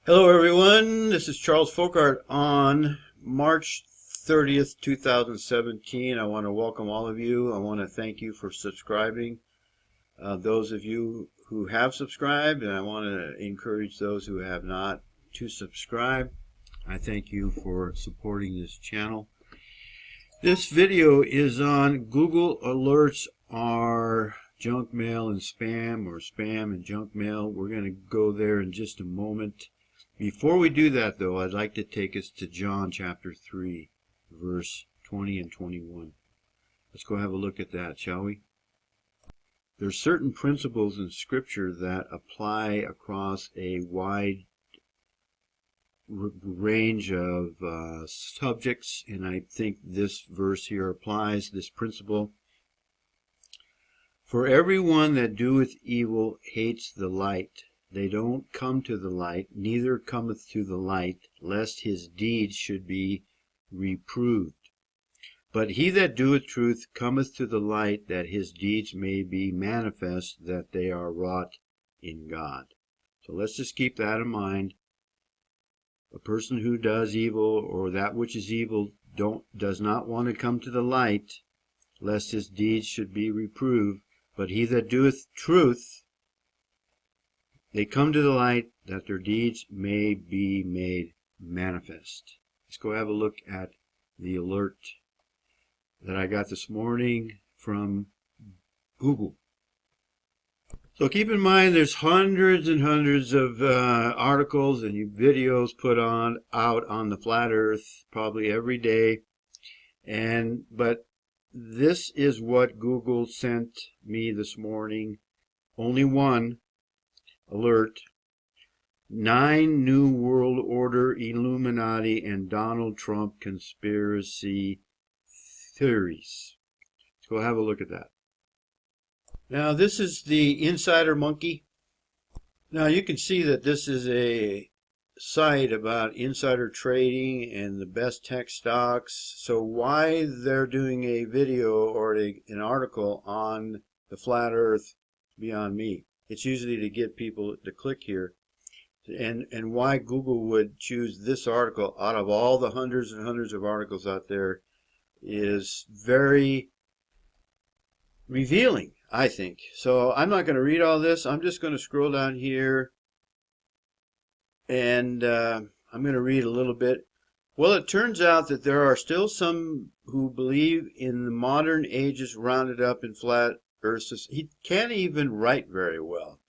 Hello, everyone. This is Charles Folkart on March 30th, 2017. I want to welcome all of you. I want to thank you for subscribing, those of you who have subscribed, and I want to encourage those who have not to subscribe. I thank you for supporting this channel. This video is on Google Alerts are junk mail and spam, or spam and junk mail. We're going to go there in just a moment. Before we do that, though, I'd like to take us to John chapter 3, verse 20 and 21. Let's go have a look at that, shall we? There are certain principles in Scripture that apply across a wide range of subjects, and I think this verse here applies this principle. For everyone that doeth evil hates the light. They don't come to the light, neither cometh to the light, lest his deeds should be reproved. But he that doeth truth cometh to the light, that his deeds may be manifest, that they are wrought in God. So let's just keep that in mind. A person who does evil, or that which is evil, does not want to come to the light, lest his deeds should be reproved. But he that doeth truth, they come to the light, that their deeds may be made manifest. Let's go have a look at the alert that I got this morning from Google. So keep in mind there's hundreds and hundreds of articles and videos put out on the flat earth probably every day. But this is what Google sent me this morning. Only one alert. 9 New World Order, Illuminati, and Donald Trump conspiracy theories. Let's go have a look at that. Now, this is the Insider Monkey. Now, you can see that this is a site about insider trading and the best tech stocks. So why they're doing a video or an article on the flat earth, beyond me. It's usually to get people to click here. And why Google would choose this article out of all the hundreds and hundreds of articles out there is very revealing, I think. So I'm not going to read all this. I'm just going to scroll down here, and I'm going to read a little bit. Well, it turns out that there are still some who believe in the modern ages rounded up in flat earth. He can't even write very well.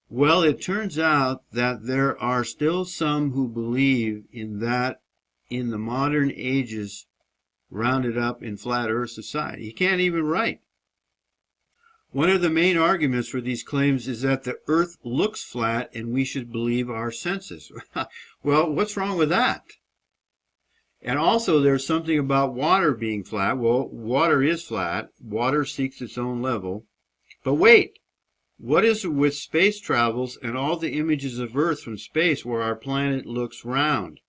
Well, it turns out that there are still some who believe in that in the modern ages rounded up in flat earth society. He can't even write. One of the main arguments for these claims is that the earth looks flat and we should believe our senses. Well, what's wrong with that? And also there's something about water being flat. Well, water is flat. Water seeks its own level. But wait, what is it with space travels and all the images of Earth from space where our planet looks round?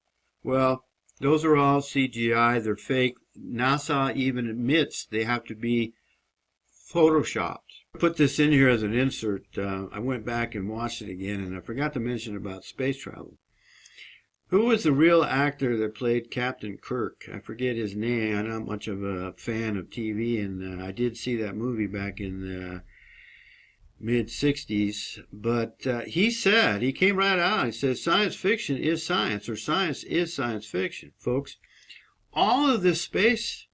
Well, those are all CGI. They're fake. NASA even admits they have to be photoshopped. I put this in here as an insert. I went back and watched it again, and I forgot to mention about space travel. Who was the real actor that played Captain Kirk? I forget his name. I'm not much of a fan of TV, and I did see that movie back in the mid-60s. But he came right out. He said, science fiction is science, or science is science fiction. Folks, all of this space,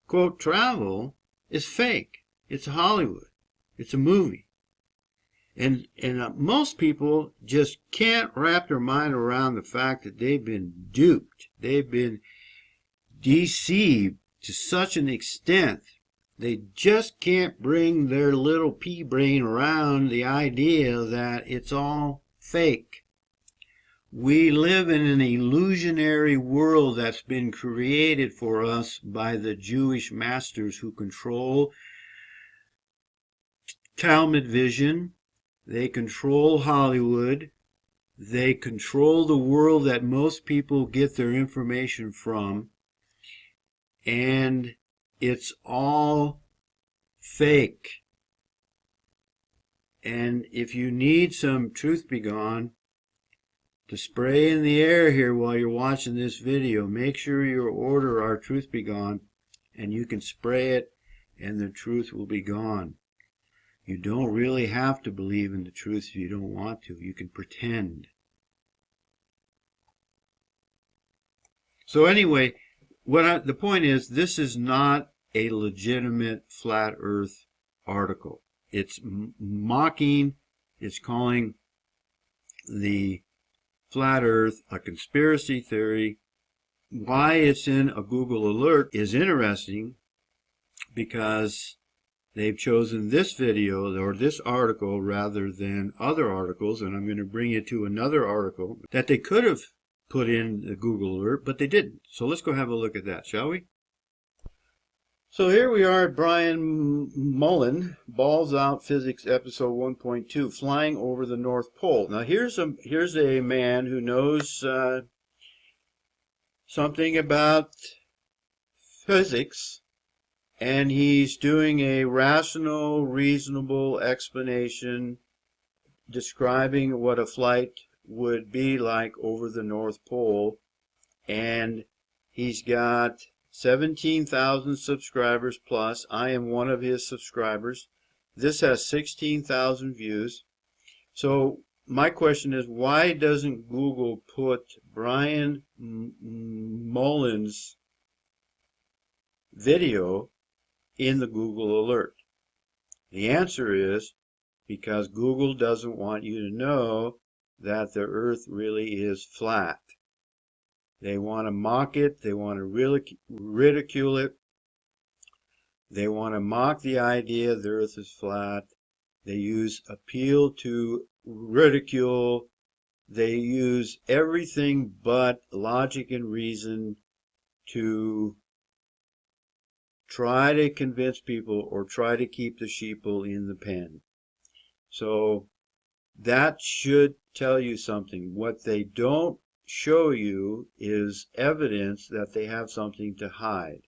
quote, travel is fake. It's Hollywood. It's a movie. And most people just can't wrap their mind around the fact that they've been duped. They've been deceived to such an extent. They just can't bring their little pea brain around the idea that it's all fake. We live in an illusionary world that's been created for us by the Jewish masters who control Talmud Vision. They control Hollywood. They control the world that most people get their information from. And it's all fake. And if you need some truth be gone, to spray in the air here while you're watching this video. Make sure you order our Truth Be Gone, and you can spray it and the truth will be gone. You don't really have to believe in the truth if you don't want to. You can pretend. So anyway, the point is, this is not a legitimate flat earth article. It's mocking, it's calling the flat earth a conspiracy theory. Why it's in a Google alert is interesting, because they've chosen this video or this article rather than other articles, and I'm going to bring you to another article that they could have put in the Google alert, but they didn't. So let's go have a look at that, shall we? So here we are at Brian Mullen, Balls Out Physics episode 1.2, flying over the North Pole. Now here's a man who knows something about physics, and he's doing a rational, reasonable explanation describing what a flight would be like over the North Pole, and he's got 17,000 subscribers plus. I am one of his subscribers. This has 16,000 views. So my question is, why doesn't Google put Brian Mullen's video in the Google alert? The answer is because Google doesn't want you to know that the earth really is flat. They want to mock it, they want to ridicule it, they want to mock the idea the earth is flat. They use appeal to ridicule, they use everything but logic and reason to try to convince people or try to keep the sheeple in the pen. So that should tell you something. What they don't show you is evidence that they have something to hide.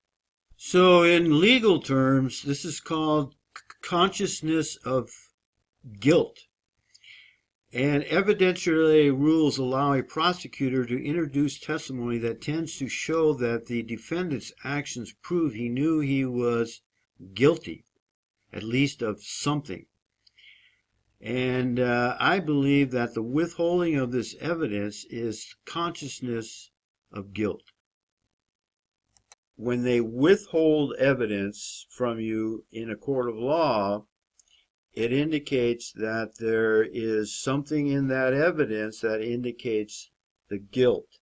So in legal terms, this is called consciousness of guilt. And evidentiary rules allow a prosecutor to introduce testimony that tends to show that the defendant's actions prove he knew he was guilty, at least of something. And I believe that the withholding of this evidence is consciousness of guilt. When they withhold evidence from you in a court of law, it indicates that there is something in that evidence that indicates the guilt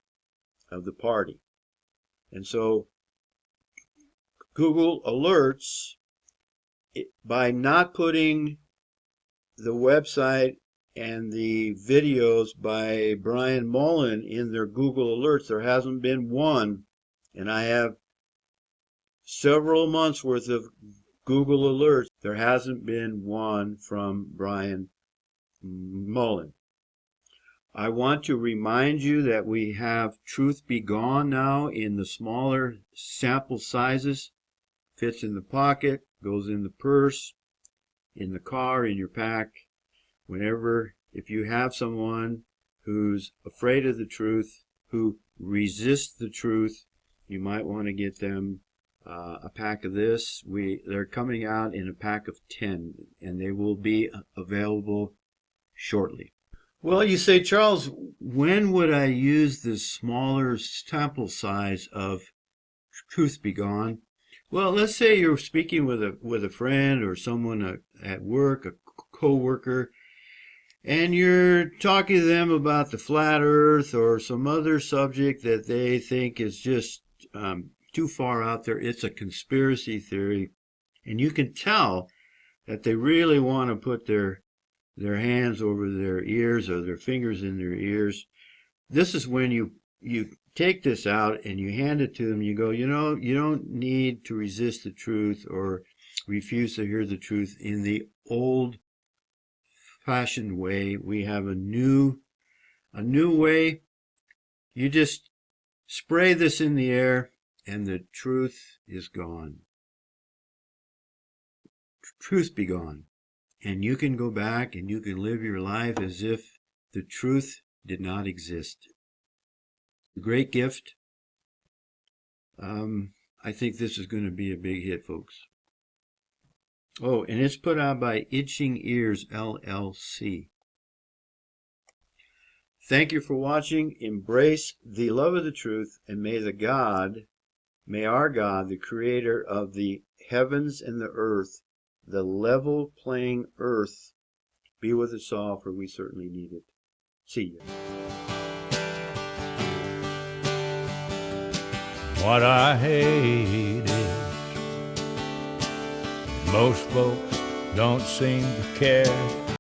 of the party. And so Google alerts, by not putting the website and the videos by Brian Mullen in their Google alerts. There hasn't been one, and I have several months worth of Google alerts. There hasn't been one from Brian Mullen. I want to remind you that we have Truth Be Gone now in the smaller sample sizes. Fits in the pocket, goes in the purse, in the car, in your pack. Whenever, if you have someone who's afraid of the truth, who resists the truth, you might want to get them a pack of this. They're coming out in a pack of 10, and they will be available shortly. Well, you say, Charles, when would I use this smaller sample size of Truth Be Gone? Well, let's say you're speaking with a friend or someone at work, a co-worker, and you're talking to them about the flat earth or some other subject that they think is just too far out there. It's a conspiracy theory, and you can tell that they really want to put their hands over their ears or their fingers in their ears. This is when you take this out and you hand it to them. You go, you know, you don't need to resist the truth or refuse to hear the truth in the old-fashioned way. We have a new way. You just spray this in the air and the truth is gone. Truth be gone. And you can go back and you can live your life as if the truth did not exist. A great gift. I think this is going to be a big hit, folks. Oh, and it's put out by Itching Ears LLC. Thank you for watching. Embrace the love of the truth, and may our God, the creator of the heavens and the earth, the level playing earth, be with us all, for we certainly need it. See you. What I hate is most folks don't seem to care.